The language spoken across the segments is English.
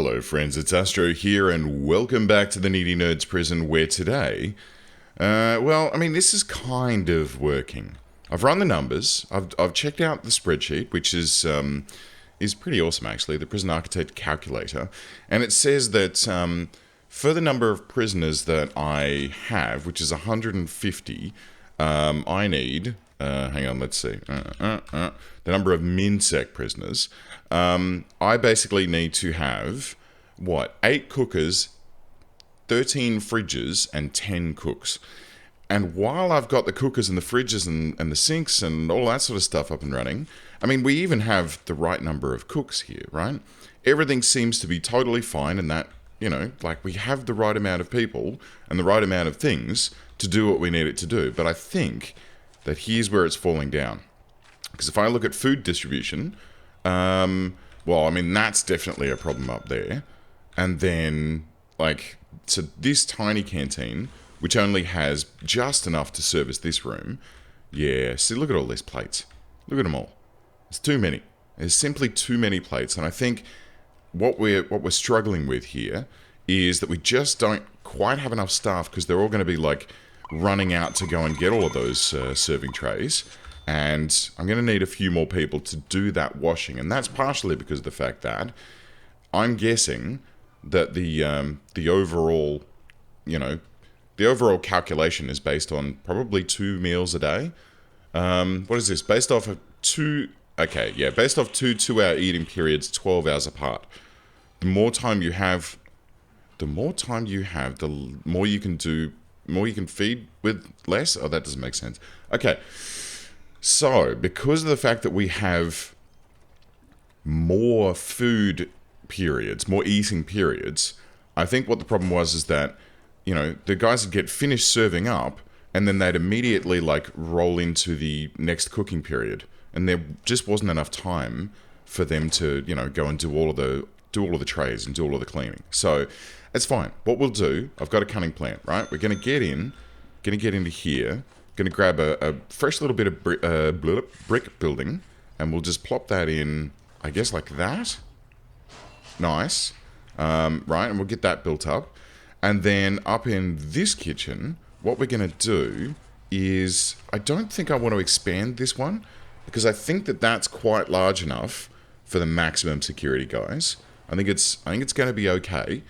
Hello friends, it's Astro here and welcome back to the Needy Nerds Prison where today, this is kind of working. I've run the numbers, I've checked out the spreadsheet, which is pretty awesome actually, the Prison Architect Calculator, and it says that for the number of prisoners that I have, which is 150, I need, hang on, let's see, the number of MinSec prisoners, I basically need to have, 8 cookers, 13 fridges, and 10 cooks. And while I've got the cookers and the fridges and the sinks and all that sort of stuff up and running, I mean, we even have the right number of cooks here, right? Everything seems to be totally fine and that, we have the right amount of people and the right amount of things to do what we need it to do. But I think that here's where it's falling down. Because if I look at food distribution, that's definitely a problem up there. And then, so this tiny canteen, which only has just enough to service this room, yeah, see, look at all these plates. Look at them all. It's too many. There's simply too many plates. And I think what we're struggling with here is that we just don't quite have enough staff because they're all going to be, running out to go and get all of those serving trays. And I'm going to need a few more people to do that washing. And that's partially because of the fact that I'm guessing that the overall, the overall calculation is based on probably 2 meals a day. What is this? Based off of two 2-hour eating periods, 12 hours apart. The more time you have, the more you can do, more you can feed with less. Oh, that doesn't make sense. Okay. So, because of the fact that we have more food periods, more eating periods, I think what the problem was is that, the guys would get finished serving up and then they'd immediately, roll into the next cooking period. And there just wasn't enough time for them to, go and do all of the trays and do all of the cleaning. So, it's fine. What we'll do, I've got a cunning plan, right? We're going to get into here. Going to grab a fresh little bit of brick building, and we'll just plop that in, I guess, like that. Nice. Right, and we'll get that built up. And then up in this kitchen, what we're going to do is, I don't think I want to expand this one, because I think that that's quite large enough for the maximum security guys. I think it's going to be okay.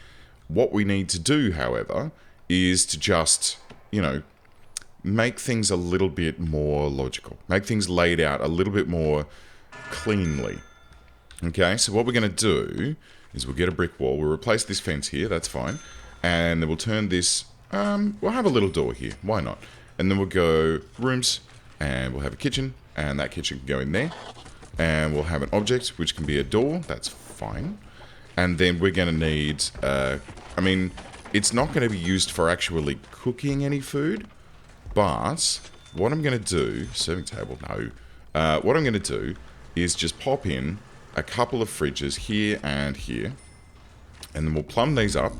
What we need to do, however, is to just, make things a little bit more logical. Make things laid out a little bit more cleanly. Okay, so what we're going to do is we'll get a brick wall. We'll replace this fence here, that's fine. And then we'll turn this, we'll have a little door here, why not? And then we'll go rooms, and we'll have a kitchen, and that kitchen can go in there. And we'll have an object, which can be a door, that's fine. And then we're going to need, it's not going to be used for actually cooking any food. But what I'm going to do, serving table, no. What I'm going to do is just pop in a couple of fridges here and here. And then we'll plumb these up.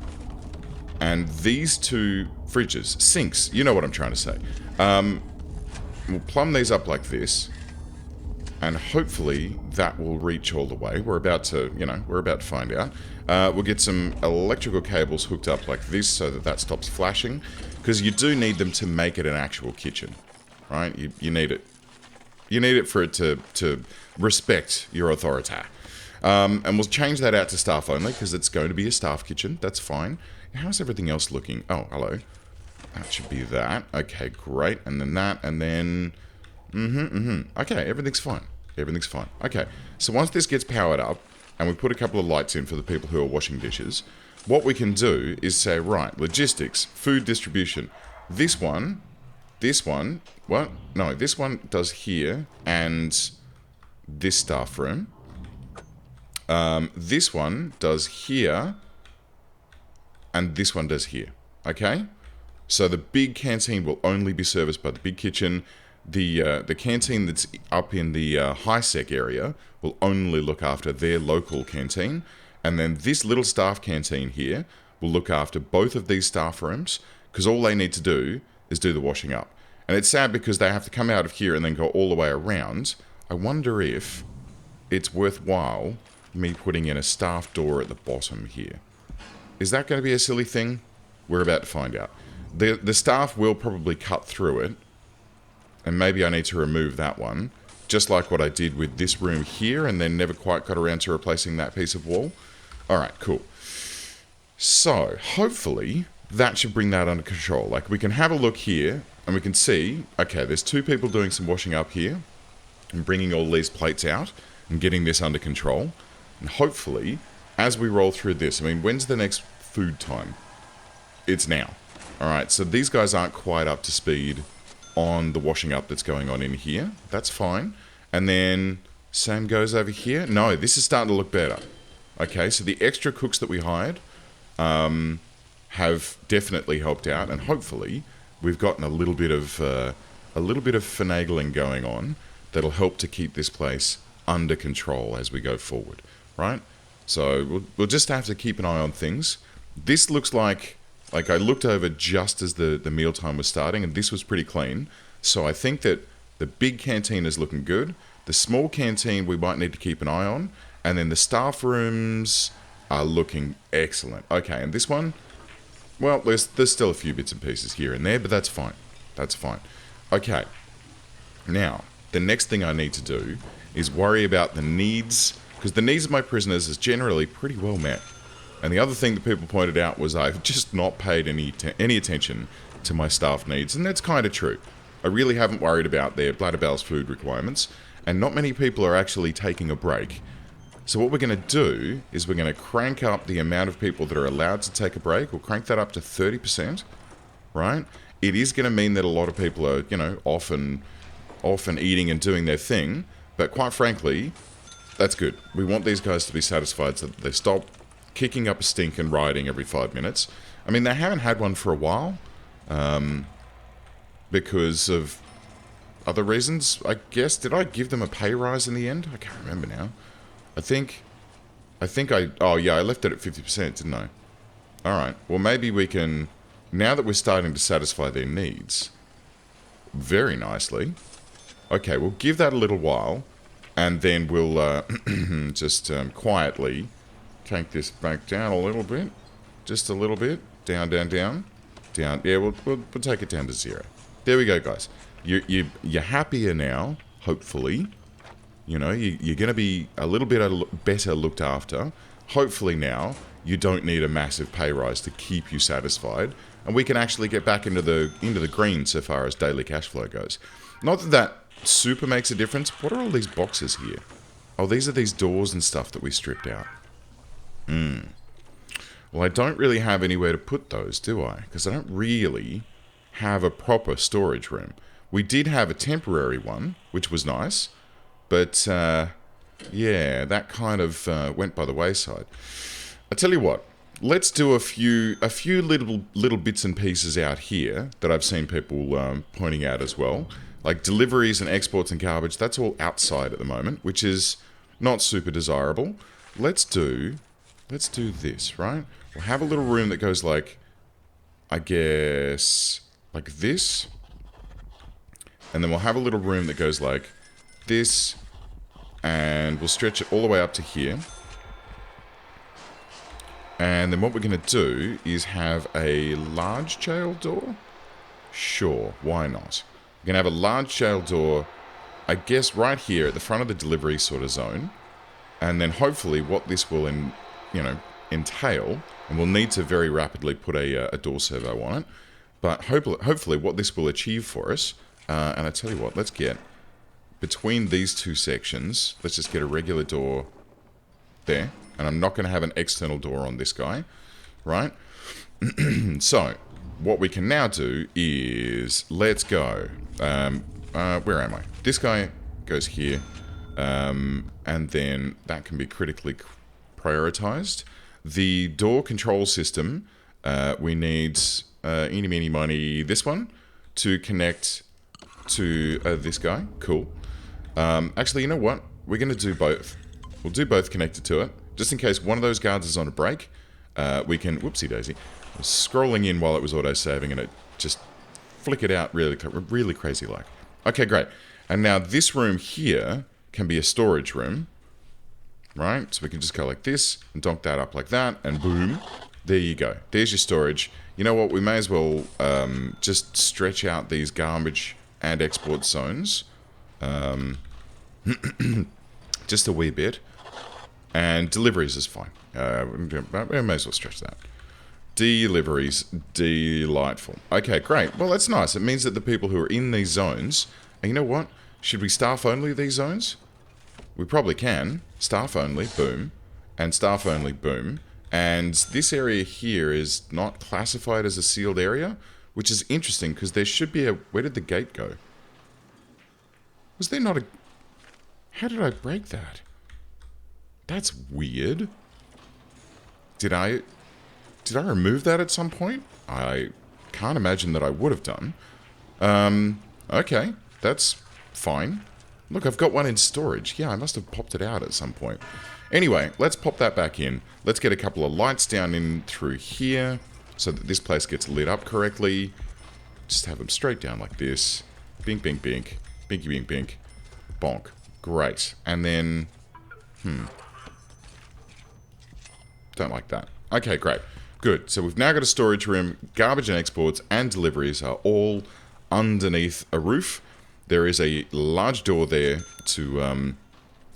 And these 2 fridges, sinks, you know what I'm trying to say. We'll plumb these up like this. And hopefully that will reach all the way. We're about to find out. We'll get some electrical cables hooked up like this so that stops flashing. Because you do need them to make it an actual kitchen, right? You need it. You need it for it to respect your authority. And we'll change that out to staff only because it's going to be a staff kitchen. That's fine. How's everything else looking? Oh, hello. That should be that. Okay, great. And then that, and then... Okay, everything's fine. Everything's fine. Okay, so once this gets powered up, and we put a couple of lights in for the people who are washing dishes, what we can do is say, right, logistics, food distribution. This one, what? No, this one does here, and this staff room. This one does here, and this one does here. Okay? So the big canteen will only be serviced by the big kitchen. The canteen that's up in the high-sec area will only look after their local canteen. And then this little staff canteen here will look after both of these staff rooms because all they need to do is do the washing up. And it's sad because they have to come out of here and then go all the way around. I wonder if it's worthwhile me putting in a staff door at the bottom here. Is that going to be a silly thing? We're about to find out. The staff will probably cut through it, and maybe I need to remove that one, just like what I did with this room here, and then never quite got around to replacing that piece of wall. Alright, cool. So, hopefully, that should bring that under control. Like, we can have a look here, and we can see, okay, there's 2 people doing some washing up here, and bringing all these plates out, and getting this under control. And hopefully, as we roll through this, I mean, when's the next food time? It's now. Alright, so these guys aren't quite up to speed on the washing up that's going on in here. That's fine. And then, same goes over here. No, this is starting to look better. Okay, so the extra cooks that we hired have definitely helped out, and hopefully we've gotten a little bit of finagling going on that'll help to keep this place under control as we go forward, right? So we'll just have to keep an eye on things. This looks like I looked over just as the mealtime was starting, and this was pretty clean. So I think that the big canteen is looking good. The small canteen we might need to keep an eye on. And then the staff rooms are looking excellent. Okay, and this one, well, there's still a few bits and pieces here and there, but that's fine. That's fine. Okay, now, the next thing I need to do is worry about the needs, because the needs of my prisoners is generally pretty well met. And the other thing that people pointed out was I've just not paid any attention to my staff needs, and that's kind of true. I really haven't worried about their bladderbell's food requirements, and not many people are actually taking a break. So what we're going to do is we're going to crank up the amount of people that are allowed to take a break. We'll crank that up to 30%, right? It is going to mean that a lot of people are, you know, often eating and doing their thing, but quite frankly, that's good. We want these guys to be satisfied so that they stop kicking up a stink and rioting every 5 minutes. I mean, they haven't had one for a while, because of other reasons, I guess. Did I give them a pay rise in the end? I can't remember now. I think oh yeah, I left it at 50%, didn't I? Alright, well maybe we can, now that we're starting to satisfy their needs, very nicely, okay, we'll give that a little while, and then we'll just quietly take this back down a little bit, just a little bit, down, down, down, down, yeah, we'll take it down to 0. There we go, guys. You're happier now, hopefully. You know, you're going to be a little bit better looked after. Hopefully now, you don't need a massive pay rise to keep you satisfied. And we can actually get back into the green so far as daily cash flow goes. Not that that super makes a difference. What are all these boxes here? Oh, these are these doors and stuff that we stripped out. Well, I don't really have anywhere to put those, do I? Because I don't really have a proper storage room. We did have a temporary one, which was nice. But, yeah, that kind of went by the wayside. I tell you what, let's do a few little bits and pieces out here that I've seen people pointing out as well. Like deliveries and exports and garbage, that's all outside at the moment, which is not super desirable. Let's do this, right? We'll have a little room that goes like, I guess, like this. And then we'll have a little room that goes like this, and we'll stretch it all the way up to here. And then what we're going to do is have a large jail door. Sure, why not? We're going to have a large jail door, I guess, right here at the front of the delivery sort of zone. And then hopefully what this will, entail, and we'll need to very rapidly put a door servo on it. But hopefully what this will achieve for us, and I tell you what, let's get between these two sections, let's just get a regular door there. And I'm not going to have an external door on this guy, right? So, what we can now do is, let's go. Where am I? This guy goes here, and then that can be critically prioritized. The door control system, we need, eeny, meeny, miny, this one, to connect to this guy. Cool. Actually, you know what? We're going to do both. We'll do both connected to it. Just in case one of those guards is on a break, we can... Whoopsie daisy. I was scrolling in while it was auto-saving and it just flickered out really crazy-like. Okay, great. And now this room here can be a storage room. right? So we can just go like this and donk that up like that, and boom, there you go. There's your storage. You know what? We may as well just stretch out these garbage and export zones just a wee bit. And deliveries is fine. We may as well stretch that. Deliveries, delightful. Okay, great. Well, that's nice. It means that the people who are in these zones, and you know what? Should we staff only these zones? We probably can. Staff only, boom. And staff only, boom. And this area here is not classified as a sealed area, which is interesting because there should be a... Where did the gate go? Was there not a... How did I break that? That's weird. Did I remove that at some point? I can't imagine that I would have done. Okay, that's fine. Look, I've got one in storage. Yeah, I must have popped it out at some point. Anyway, let's pop that back in. Let's get a couple of lights down in through here so that this place gets lit up correctly. Just have them straight down like this. Bink, bink, bink. Binky, bink, bink. Bonk. Great. And then... Don't like that. Okay, great. Good. So we've now got a storage room. Garbage and exports and deliveries are all underneath a roof. There is a large door there to,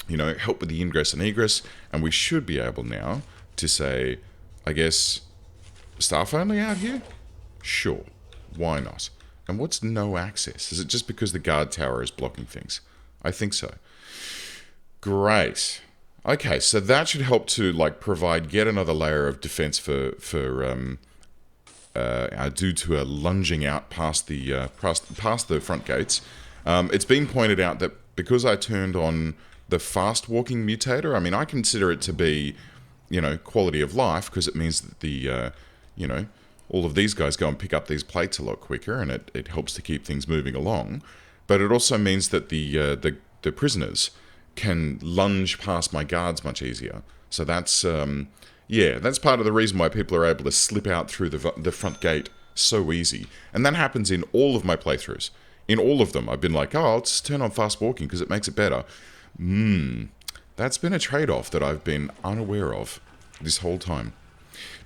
you know, help with the ingress and egress. And we should be able now to say, I guess, staff only out here? Sure. Why not? And what's no access? Is it just because the guard tower is blocking things? I think so. Great. Okay, so that should help to like provide yet another layer of defense for due to a lunging out past the front gates. It's been pointed out that because I turned on the fast walking mutator, I mean, I consider it to be, you know, quality of life because it means that the you know, all of these guys go and pick up these plates a lot quicker, and it helps to keep things moving along. But it also means that the prisoners can lunge past my guards much easier. So that's, yeah, that's part of the reason why people are able to slip out through the front gate so easy. And that happens in all of my playthroughs. In all of them, I've been like, oh, I'll just turn on fast walking because it makes it better. That's been a trade-off that I've been unaware of this whole time.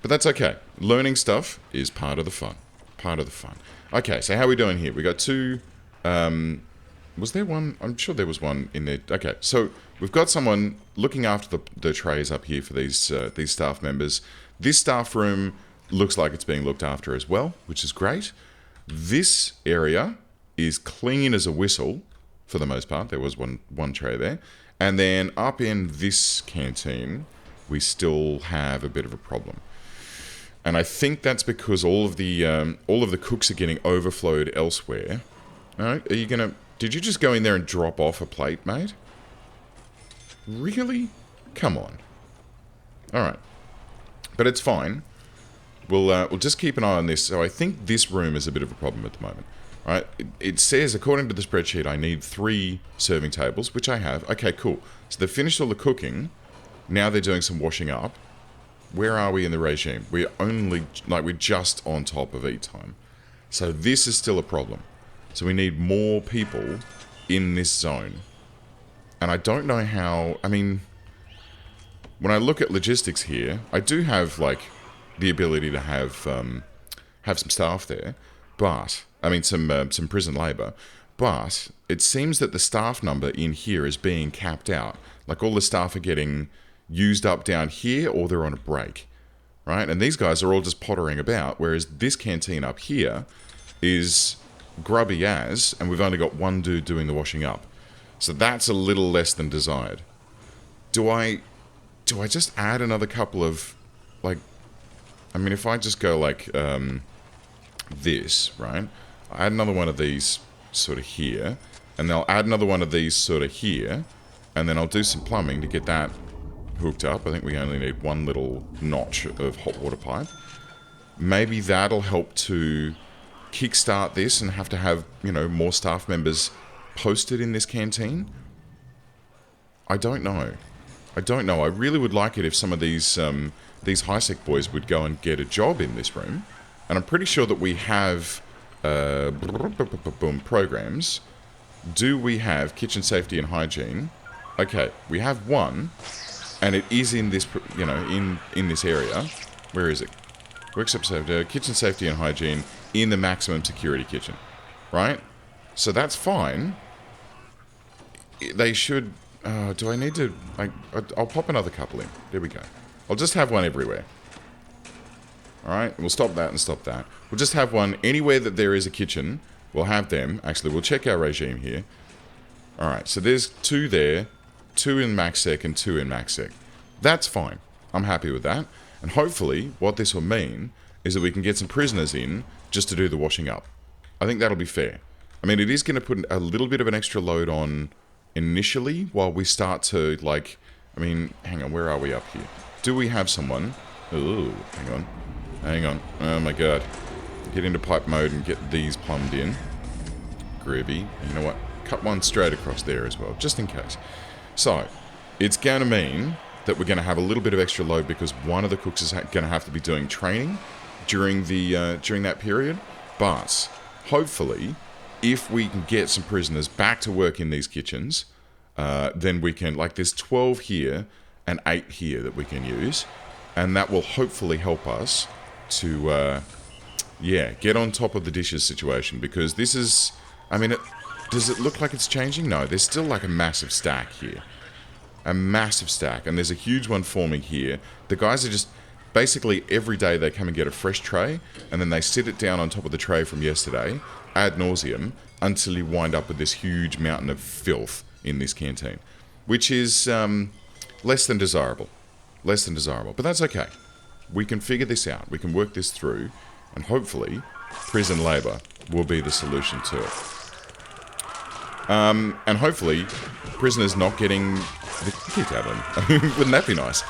But that's okay. Learning stuff is part of the fun. Part of the fun. Okay, so how are we doing here? We got two... was there one? I'm sure there was one in there. Okay, so we've got someone looking after the trays up here for these staff members. This staff room looks like it's being looked after as well, which is great. This area is clean as a whistle, for the most part. There was one tray there. And then up in this canteen, we still have a bit of a problem. And I think that's because all of the cooks are getting overflowed elsewhere. All right, are you going to... Did you just go in there and drop off a plate, mate? Really? Come on. Alright. But it's fine. We'll just keep an eye on this. So I think this room is a bit of a problem at the moment. Alright, it says, according to the spreadsheet, I need 3 serving tables, which I have. Okay, cool. So they've finished all the cooking. Now they're doing some washing up. Where are we in the regime? We're only, like, we're just on top of eat time. So this is still a problem. So we need more people in this zone. And I don't know how... I mean, when I look at logistics here, I do have, like, the ability to have some staff there. But... I mean, some prison labour. But it seems that the staff number in here is being capped out. Like, all the staff are getting used up down here, or they're on a break. Right? And these guys are all just pottering about. Whereas this canteen up here is... grubby as, and we've only got one dude doing the washing up. So that's a little less than desired. Do I just add another couple of, like, I mean, if I just go like this, right? I add another one of these sort of here, and then I'll add another one of these sort of here, and then I'll do some plumbing to get that hooked up. I think we only need one little notch of hot water pipe. Maybe that'll help to kickstart this and have to have, you know, more staff members posted in this canteen. I don't know. I really would like it if some of these high-sec boys would go and get a job in this room. And I'm pretty sure that we have programs. Do we have kitchen safety and hygiene? Okay, we have one. and it is in this, you know, in this area. Where is it? Workshop safety, kitchen safety and hygiene in the maximum security kitchen, right? So that's fine. They should. Do I need to? I'll pop another couple in. There we go. I'll just have one everywhere. All right, we'll stop that and stop that. We'll just have one anywhere that there is a kitchen. We'll have them. Actually, we'll check our regime here. All right, so there's 2 there, 2 in MaxSec and 2 in MaxSec. That's fine. I'm happy with that. And hopefully, what this will mean is that we can get some prisoners in just to do the washing up. I think that'll be fair. I mean, it is going to put a little bit of an extra load on initially while we start to, like... I mean, hang on, where are we up here? Do we have someone... Ooh, hang on. Hang on. Oh my god. Get into pipe mode and get these plumbed in. Groovy. You know what? Cut one straight across there as well, just in case. So, it's going to mean that we're going to have a little bit of extra load because one of the cooks is going to have to be doing training during that period. But, hopefully, if we can get some prisoners back to work in these kitchens, then we can, like, there's 12 here and 8 here that we can use. And that will hopefully help us to, get on top of the dishes situation. Because this is, I mean, does it look like it's changing? No, there's still like a massive stack here. A massive stack. And there's a huge one forming here. The guys are just, basically every day they come and get a fresh tray. And then they sit it down on top of the tray from yesterday, ad nauseum, until you wind up with this huge mountain of filth in this canteen. Which is less than desirable. Less than desirable. But that's okay. We can figure this out. We can work this through. And hopefully, prison labour will be the solution to it. And hopefully, prisoners not getting the kicked out of them. Wouldn't that be nice?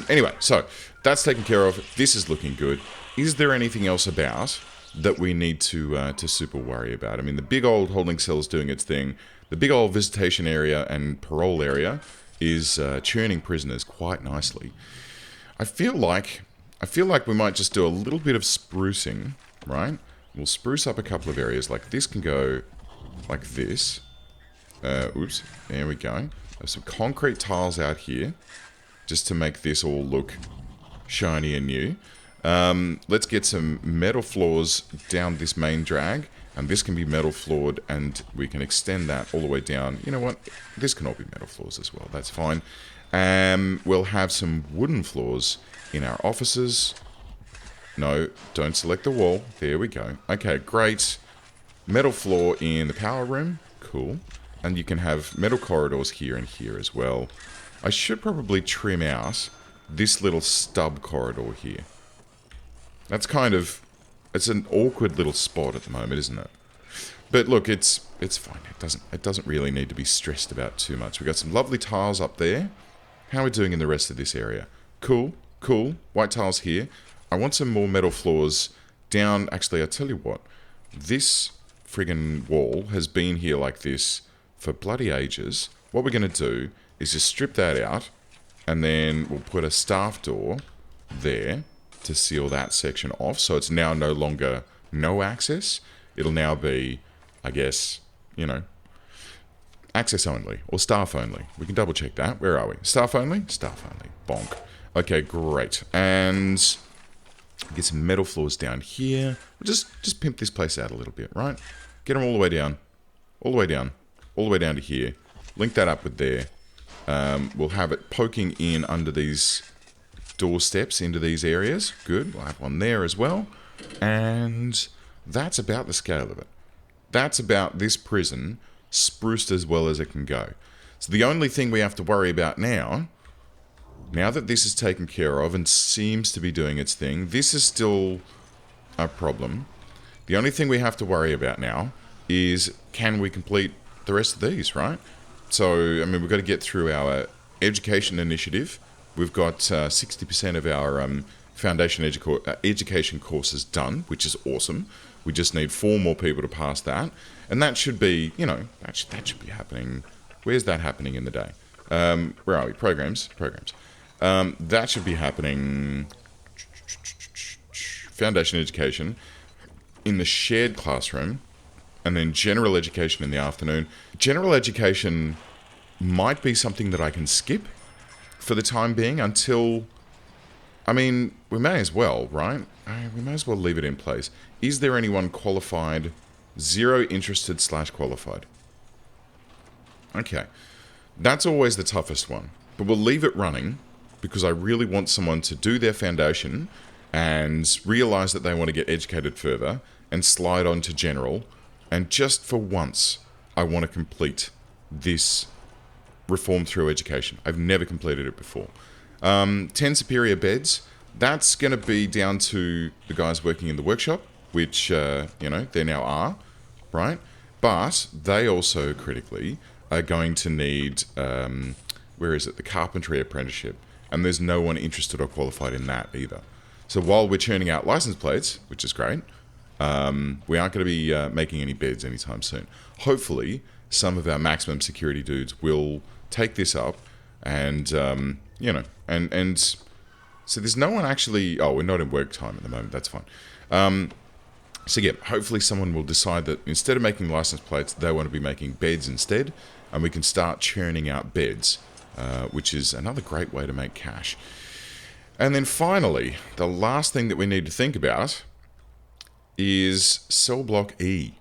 Anyway, so that's taken care of. This is looking good. Is there anything else about that we need to super worry about? I mean, the big old holding cell is doing its thing. The big old visitation area and parole area is churning prisoners quite nicely. I feel like we might just do a little bit of sprucing, right? We'll spruce up a couple of areas. Like this can go like this. Oops, there we go. There's some concrete tiles out here just to make this all look shiny and new. Let's get some metal floors down this main drag. And this can be metal floored, and we can extend that all the way down. You know what? This can all be metal floors as well. That's fine. We'll have some wooden floors in our offices. No, don't select the wall. There we go. Okay, great. Metal floor in the power room. Cool. And you can have metal corridors here and here as well. I should probably trim out this little stub corridor here. That's kind of... It's an awkward little spot at the moment, isn't it? But look, it's fine. It doesn't really need to be stressed about too much. We've got some lovely tiles up there. How are we doing in the rest of this area? Cool, cool. White tiles here. I want some more metal floors down. Actually, I'll tell you what. This friggin' wall has been here like this for bloody ages. What we're going to do is just strip that out, and then we'll put a staff door there to seal that section off, so it's now no longer no access. It'll now be, I guess, you know, access only, or staff only. We can double check that. Where are we? Staff only? Staff only. Bonk. Okay, great. And get some metal floors down here. We'll just pimp this place out a little bit, right? Get them all the way down. All the way down. All the way down to here. Link that up with there. We'll have it poking in under these doorsteps into these areas. Good. We'll have one there as well. And that's about the scale of it. That's about this prison spruced as well as it can go. So the only thing we have to worry about now that this is taken care of and seems to be doing its thing, this is still a problem. The only thing we have to worry about now is, can we complete the rest of these, right? So, I mean, we've got to get through our education initiative. We've got 60% of our foundation education courses done, which is awesome. We just need 4 more people to pass that. And that should be, you know, that should be happening. Where's that happening in the day? Where are we? Programs. That should be happening... Foundation education in the shared classroom, and then general education in the afternoon. General education might be something that I can skip for the time being until... I mean, we may as well, right? We may as well leave it in place. Is there anyone qualified? 0 interested / qualified. Okay. That's always the toughest one. But we'll leave it running because I really want someone to do their foundation and realise that they want to get educated further and slide on to general. And just for once, I want to complete this reform through education. I've never completed it before. 10 superior beds. That's going to be down to the guys working in the workshop, which, you know, they now are, right? But they also, critically, are going to need, where is it? The carpentry apprenticeship. And there's no one interested or qualified in that either. So while we're churning out license plates, which is great, we aren't going to be making any beds anytime soon. Hopefully, some of our maximum security dudes will take this up and, you know, and so there's no one actually... Oh, we're not in work time at the moment. That's fine. So yeah, hopefully someone will decide that instead of making license plates, they want to be making beds instead, and we can start churning out beds, which is another great way to make cash. And then finally, the last thing that we need to think about is cell block E.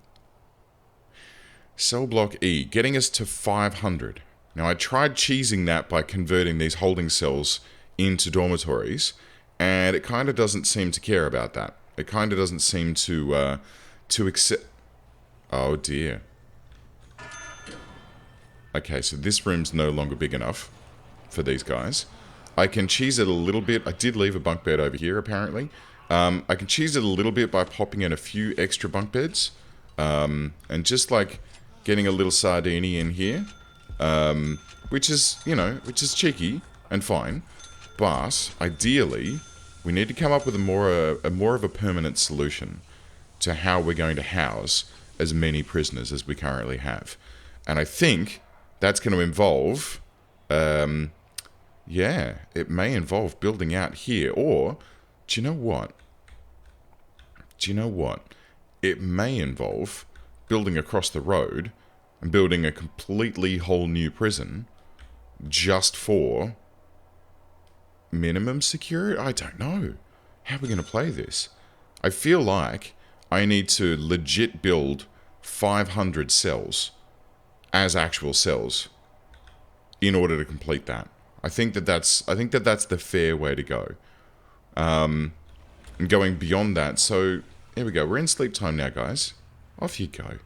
Cell block E, getting us to 500. Now, I tried cheesing that by converting these holding cells into dormitories, and it kind of doesn't seem to care about that. It kind of doesn't seem to accept... Oh, dear. Okay, so this room's no longer big enough for these guys. I can cheese it a little bit. I did leave a bunk bed over here, apparently. I can cheese it a little bit by popping in a few extra bunk beds. And just, like, getting a little sardini in here. Which is, you know, which is cheeky and fine. But, ideally, we need to come up with a more of a permanent solution to how we're going to house as many prisoners as we currently have. And I think that's going to involve... yeah, it may involve building out here. Or, do you know what? Do you know what? It may involve building across the road and building a completely whole new prison just for minimum security? I don't know. How are we going to play this? I feel like I need to legit build 500 cells as actual cells in order to complete that. I think that's the fair way to go. And going beyond that, so here we go. We're in sleep time now, guys. Off you go.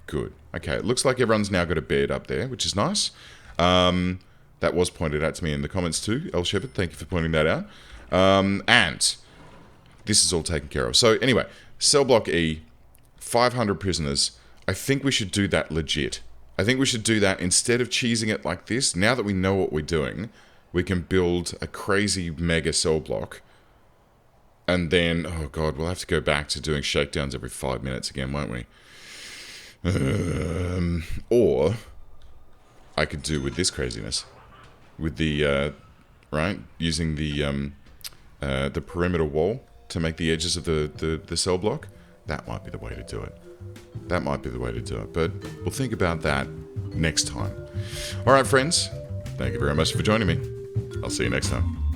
Good. Okay, it looks like everyone's now got a bed up there, which is nice. That was pointed out to me in the comments too. El Shepherd, thank you for pointing that out. And this is all taken care of. So anyway, cell block E, 500 prisoners. I think we should do that legit. I think we should do that instead of cheesing it like this. Now that we know what we're doing, we can build a crazy mega cell block. And then, oh god, we'll have to go back to doing shakedowns every 5 minutes again, won't we? Or I could do with this craziness. With the, right, using the perimeter wall to make the edges of the cell block. That might be the way to do it. That might be the way to do it. But we'll think about that next time. Alright, friends. Thank you very much for joining me. I'll see you next time.